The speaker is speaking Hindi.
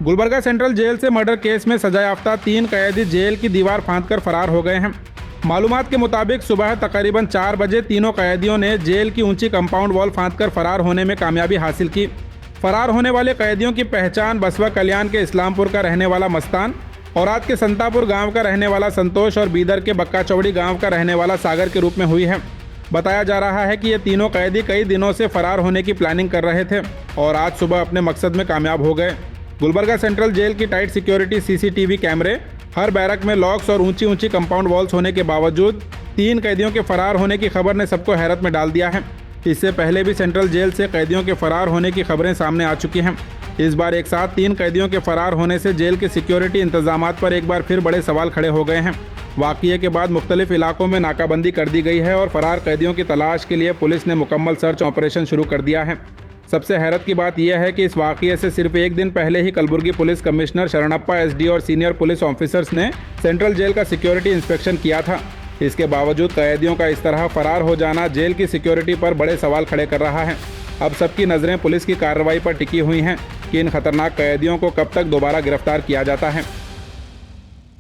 गुलबर्गा सेंट्रल जेल से मर्डर केस में सजायाफ्ता 3 कैदी जेल की दीवार फांदकर फरार हो गए हैं। मालूमात के मुताबिक सुबह तकरीबन 4 बजे तीनों कैदियों ने जेल की ऊंची कंपाउंड वॉल फांदकर फरार होने में कामयाबी हासिल की। फरार होने वाले कैदियों की पहचान बसवा कल्याण के इस्लामपुर का रहने वाला मस्तान, औराद के संतापुर गांव का रहने वाला संतोष और बीदर के बक्का चौड़ी गांव का रहने वाला सागर के रूप में हुई है। बताया जा रहा है कि ये तीनों कैदी कई दिनों से फरार होने की प्लानिंग कर रहे थे और आज सुबह अपने मकसद में कामयाब हो गए। गुलबर्गा सेंट्रल जेल की टाइट सिक्योरिटी, सीसीटीवी कैमरे, हर बैरक में लॉक्स और ऊंची ऊंची कंपाउंड वॉल्स होने के बावजूद 3 कैदियों के फरार होने की खबर ने सबको हैरत में डाल दिया है। इससे पहले भी सेंट्रल जेल से कैदियों के फरार होने की खबरें सामने आ चुकी हैं। इस बार एक साथ 3 कैदियों के फरार होने से जेल के सिक्योरिटी इंतजामात पर एक बार फिर बड़े सवाल खड़े हो गए हैं। वाक़ये के बाद मुख्तलिफ इलाकों में नाकाबंदी कर दी गई है और फरार कैदियों की तलाश के लिए पुलिस ने मुकम्मल सर्च ऑपरेशन शुरू कर दिया है। सबसे हैरत की बात यह है कि इस वाक़ये से सिर्फ एक दिन पहले ही Kalaburagi police commissioner Sharanappa SD और सीनियर पुलिस ऑफिसर्स ने सेंट्रल जेल का सिक्योरिटी इंस्पेक्शन किया था। इसके बावजूद कैदियों का इस तरह फरार हो जाना जेल की सिक्योरिटी पर बड़े सवाल खड़े कर रहा है। अब सबकी नज़रें पुलिस की कार्रवाई पर टिकी हुई हैं कि इन खतरनाक कैदियों को कब तक दोबारा गिरफ्तार किया जाता है।